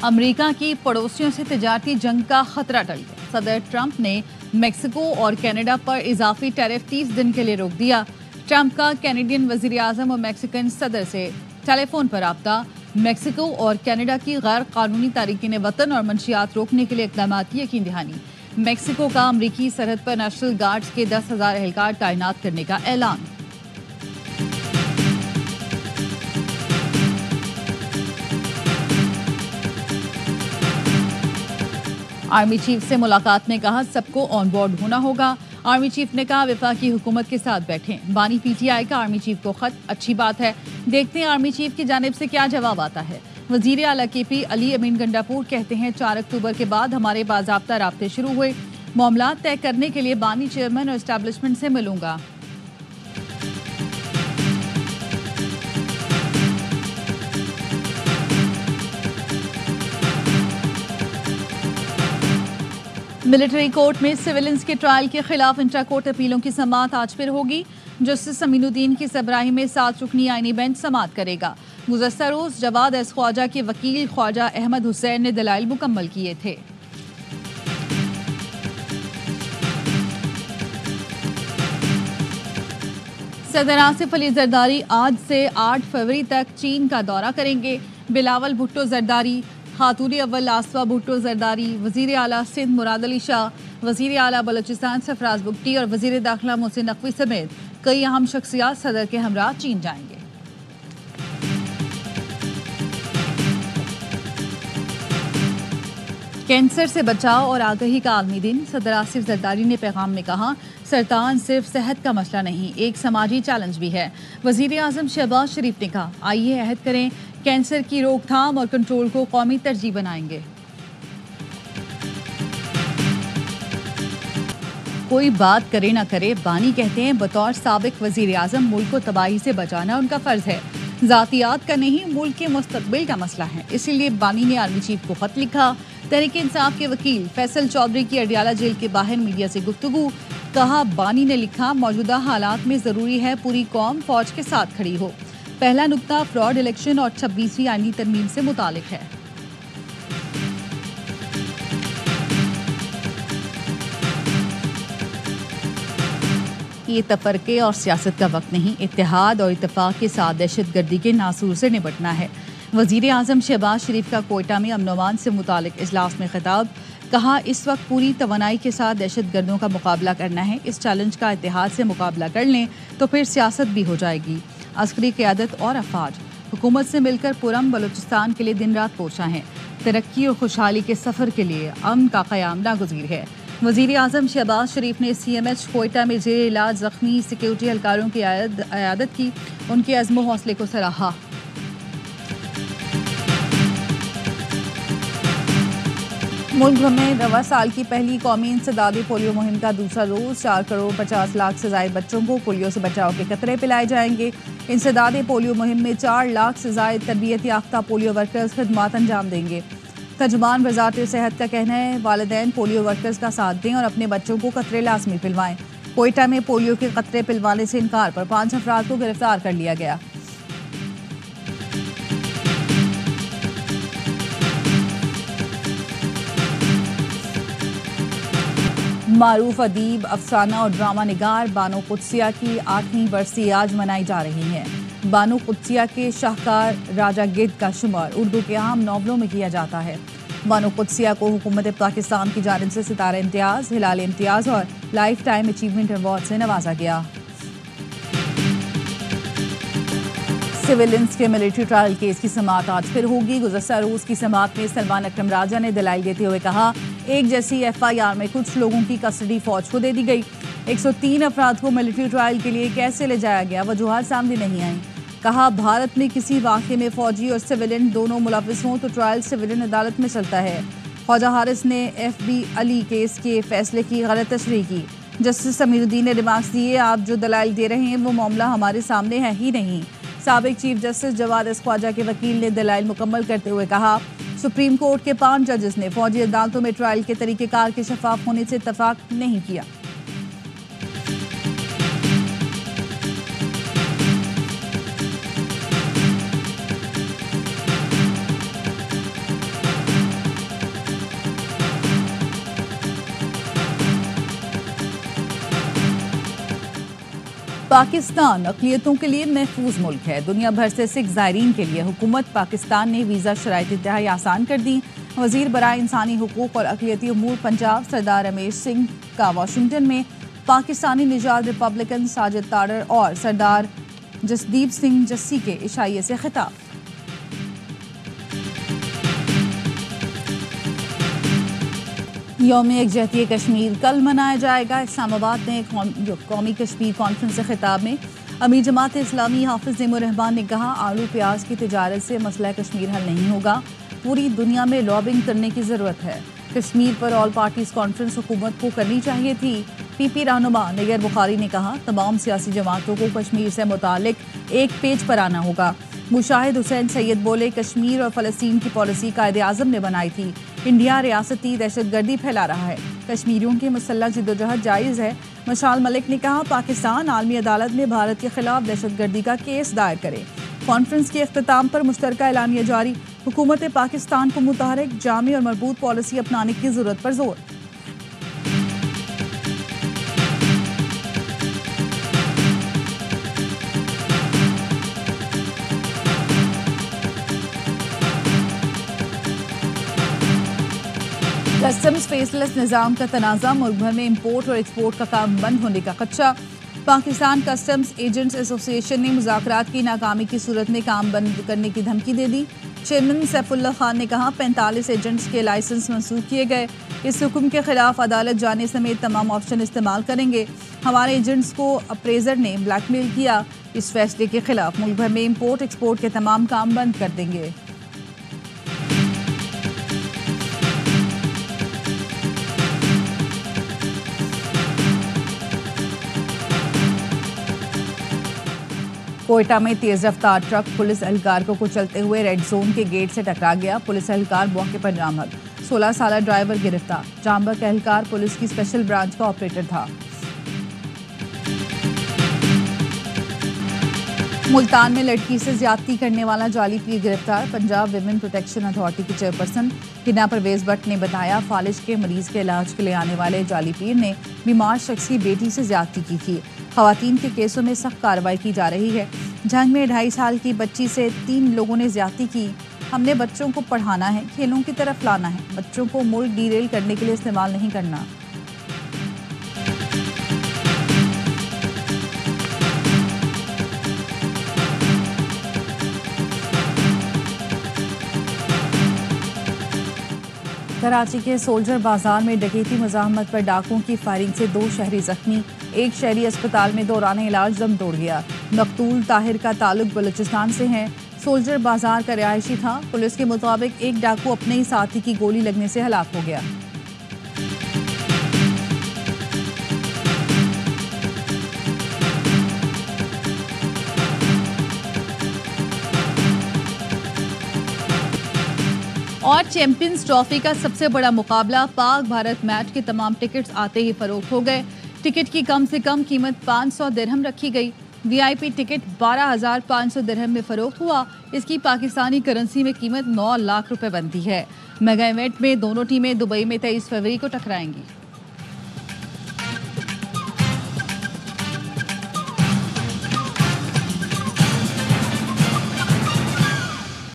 America की पड़ोसियों से तिजारती जंग का खतरा टल गया। सदर ट्रंप ने मेक्सिको और कनाडा पर इजाफी टैरिफ 30 दिन के लिए रोक दिया। ट्रंप का कैनेडियन वजीर आजम और मैक्सिकन सदर से टेलीफोन पर राब्ता। मेक्सिको और कनाडा की गैर कानूनी तारीकीन वतन और मंशियात रोकने के लिए इकदाम की यकीन दहानी। मेक्सिको का अमरीकी सरहद पर नेशनल गार्ड्स के 10,000 एहलकार तैनात करने का ऐलान। आर्मी चीफ से मुलाकात में कहा सबको ऑन बोर्ड होना होगा। आर्मी चीफ ने कहा वफाकी हुकूमत के साथ बैठें। बानी पीटीआई का आर्मी चीफ को खत, अच्छी बात है, देखते हैं आर्मी चीफ की जानिब से क्या जवाब आता है। वजीर आला केपी अली अमीन गंडापुर कहते हैं 4 अक्टूबर के बाद हमारे बाज़ाब्ता राब्ते शुरू हुए। मामलात तय करने के लिए बानी चेयरमैन और एस्टैब्लिशमेंट से मिलूंगा। मिलिट्री कोर्ट में सिविलियंस के ट्रायल के खिलाफ इंट्रा कोर्ट अपीलों की समाअत आज फिर होगी। जस्टिस अमीनुद्दीन की सरबराही में 7 रुकनी आईनी बेंच समाअत करेगा। गुज़श्ता रोज जवाद एस ख्वाजा के वकील ख्वाजा अहमद हुसैन ने दलाइल मुकम्मल किए थे। सदर आसिफ अली जरदारी आज से 8 फरवरी तक चीन का दौरा करेंगे। बिलावल भुट्टो जरदारी, खातून अव्वल आसफा भुट्टो जरदारी, वजीर आला सिंध मुराद अली शाह, वजीर आला बलोचिस्तान सरफराज बुगटी और वजीर दाखिला मोहसिन नकवी समेत कई अहम शख्सियात सदर के हमरा चीन जाएंगे। कैंसर से बचाव और आगाही का आलमी दिन। सदर आसिफ जरदारी ने पैगाम में कहा सरतान सिर्फ सेहत का मसला नहीं, एक समाजी चैलेंज भी है। वजीर आजम शहबाज शरीफ ने कहा आइए अहद करें कैंसर की रोकथाम और कंट्रोल को कौमी तरजीह बनाएंगे। कोई बात करे ना करे, बानी कहते हैं बतौर साबिक वजीर आजम मुल्क को तबाही से बचाना उनका फर्ज है। जातियात का नहीं, मुल्क के मुस्तकबिल का मसला है। इसीलिए बानी ने आर्मी चीफ को खत लिखा। तहरीक इंसाफ के वकील फैसल चौधरी की अडियाला जेल के बाहर मीडिया से गुफ्तगू। कहा बानी ने लिखा मौजूदा हालात में जरूरी है पूरी कौम फौज के साथ खड़ी हो। पहला नुक्ता फ्रॉड इलेक्शन और 26वीं आईनी तरमीम से मुतालिक है। ये तफरके और सियासत का वक्त नहीं, इत्तेहाद और इत्तेफाक के साथ दहशत गर्दी के नासूर से निपटना है। वजीर आजम शहबाज शरीफ का कोयटा में अमन अमान से मुतालिक इजलास में खिताब। कहा इस वक्त पूरी तवानाई के साथ दहशत गर्दों का मुकाबला करना है। इस चैलेंज का इत्तेहाद से मुकाबला कर लें तो फिर सियासत भी हो जाएगी। अस्करी क़यादत और अफवाज हुकूमत से मिलकर पुरम बलोचिस्तान के लिए दिन रात कोशा हैं। तरक्की और खुशहाली के सफ़र के लिए अमन का क़याम नागुज़ीर है। वज़ीर आज़म शहबाज शरीफ ने CMH कोयटा में जेर इलाज ज़ख्मी सिक्योरिटी एहलकारों की अयादत की। उनके अज़्म व हौसले को सराहा। मुल्क भर में रवा साल की पहली कौमी इंसदादी पोलियो मुहिम का दूसरा रोज़ 4 करोड़ 50 लाख से ज़ायद बच्चों को पोलियो से बचाव के कतरे पिलाए जाएंगे। इंसदादी पोलियो मुहिम में 4 लाख से ज़ायद तरबियत याफ्ता पोलियो वर्कर्स खिदमात अंजाम देंगे। तर्जुमान वज़ारत सेहत का कहना है वालिदैन पोलियो वर्कर्स का साथ दें और अपने बच्चों को कतरे लाजमी पिलवाएं। कोयटा में पोलियो के कतरे पिलवाने से इनकार पर 5 अफराद को गिरफ्तार कर लिया गया। मारूफ अदीब, अफसाना और ड्रामा निगार बानो कुद्सिया की 8वीं बरसी आज मनाई जा रही है। बानो कुद्सिया के शाहकार राजा गिद्ध का शुमार उर्दू के अहम नॉवलों में किया जाता है। बानो कुद्सिया को हुकूमत पाकिस्तान की जानिब से सितारा इम्तियाज़, हिलाल इम्तियाज़ और लाइफ टाइम अचीवमेंट अवार्ड से नवाजा गया। सिविलियंस के मिलिट्री ट्रायल केस की समाअत आज फिर होगी। गुज़श्ता रोज़ की समाअत में सलमान अकरम राजा ने दलाइल देते हुए कहा एक जैसी FIR में कुछ लोगों की कस्टडी फौज को दे दी गई। 103 अफराद को मिलिट्री ट्रायल के लिए कैसे ले जाया गया, वजूहात सामने नहीं आई। कहा भारत में किसी वाक़े में फौजी और सिविलियन दोनों मुलविस हों तो ट्रायल सिविलियन अदालत में चलता है। ख्वाजा हारिस ने FB अली केस के फैसले की गलत तशरीह की। जस्टिस अमीरुद्दीन ने रिमार्क्स दिए आप जो दलाइल दे रहे हैं वो मामला हमारे सामने है ही नहीं। साबिक chief justice Jawad S Khawaja के वकील ने दलाइल मुकम्मल करते हुए कहा सुप्रीम कोर्ट के 5 जजेस ने फौजी अदालतों में ट्रायल के तरीक़ेकार के शफाफ होने से इत्तफाक नहीं किया। पाकिस्तान अक़लियतों के लिए महफूज मुल्क है। दुनिया भर से सिख ज़ायरीन के लिए हुकूमत पाकिस्तान ने वीज़ा शराइत इंतहाई आसान कर दी। वज़ीर बराए इंसानी हुकूक और अक़लियती उमूर पंजाब सरदार रमेश सिंह का वाशिंगटन में पाकिस्तानी निजात रिपब्लिकन साजिद ताडर और सरदार जसदीप सिंह जस्सी के इशाइये से खिताब। यौम यकजहती कश्मीर कल मनाया जाएगा। इस्लामाबाद में कौमी कश्मीर कॉन्फ्रेंस से खिताब में अमीर जमात इस्लामी हाफिज नईमुर रहमान ने कहा, आलू प्याज की तिजारत से मसला कश्मीर हल नहीं होगा, पूरी दुनिया में लॉबिंग करने की ज़रूरत है। कश्मीर पर ऑल पार्टीज कॉन्फ्रेंस हुकूमत को करनी चाहिए थी। पीपी रहनुमा निगर बुखारी ने कहा, तमाम सियासी जमातों को कश्मीर से मुतालिक एक पेज पर आना होगा। मुशाहिद हुसैन सैयद बोले, कश्मीर और फ़लस्तीन की पॉलिसी कायदे आज़म ने बनाई थी। इंडिया रियासती दहशतगर्दी फैला रहा है। कश्मीरियों की मुसल्लह जिद्दोजहद जायज़ है। मशाल मलिक ने कहा, पाकिस्तान आलमी अदालत में भारत के खिलाफ दहशतगर्दी का केस दायर करे। कॉन्फ्रेंस के अख्ताम पर मुश्तरका एलानिया जारी। हुकूमत पाकिस्तान को मुतहरिक, जामी और मजबूत पॉलिसी अपनाने की ज़रूरत पर जोर। कस्टम्स फेसलेस निज़ाम का तनाज़ा, मुल्क भर में इम्पोर्ट और एक्सपोर्ट का काम बंद होने का खदशा। पाकिस्तान कस्टम्स एजेंट्स एसोसिएशन ने मुज़ाकरात की नाकामी की सूरत में काम बंद करने की धमकी दे दी। चेयरमैन सैफुल्लाह खान ने कहा, 45 एजेंट्स के लाइसेंस मंसूख किए गए। इस हुक्म के खिलाफ अदालत जाने समेत तमाम ऑप्शन इस्तेमाल करेंगे। हमारे एजेंट्स को अप्रेजर ने ब्लैकमेल किया। इस फैसले के खिलाफ मुल्क भर में इम्पोर्ट एक्सपोर्ट के तमाम काम बंद कर देंगे। कोयटा में तेज रफ्तार ट्रक पुलिस एहलकार को कुचलते हुए रेड जोन के गेट से टकरा गया। पुलिस एहलकार मौके पर जामबग। 16 साल ड्राइवर गिरफ्तार। जामबग का एहलकार पुलिस की स्पेशल ब्रांच का ऑपरेटर था। मुल्तान में लड़की से ज्यादती करने वाला जाली पीर गिरफ्तार। पंजाब विमेन प्रोटेक्शन अथॉरिटी की चेयरपर्सन हिना परवेज भट्ट ने बताया, फालिज के मरीज के इलाज के लिए आने वाले जाली पीर ने बीमार शख्स की बेटी से ज्यादती की थी। खवातीन के केसों में सख्त कार्रवाई की जा रही है। जंग में 2.5 साल की बच्ची से 3 लोगों ने ज्यादती की। हमने बच्चों को पढ़ाना है, खेलों की तरफ लाना है, बच्चों को मुल्क डीरेल करने के लिए इस्तेमाल नहीं करना। कराची के सोल्जर बाजार में डकैती मज़ाहमत पर डाकुओं की फायरिंग से 2 शहरी जख्मी। एक शहरी अस्पताल में दौरान इलाज दम तोड़ गया। मकतूल ताहिर का ताल्लुक बलूचिस्तान से है। सोल्जर बाजार का रिहायशी था। पुलिस के मुताबिक एक डाकू अपने ही साथी की गोली लगने से हलाक हो गया। और चैंपियंस ट्रॉफी का सबसे बड़ा मुकाबला पाक भारत मैच के तमाम टिकट्स आते ही फरोख्त हो गए। टिकट की कम से कम कीमत 500 दिरहम रखी गई। वीआईपी टिकट 12,500 दिरहम में फरोख्त हुआ। इसकी पाकिस्तानी करेंसी में कीमत 9 लाख रुपए बनती है। मेगा इवेंट में दोनों टीमें दुबई में 23 फरवरी को टकराएंगी।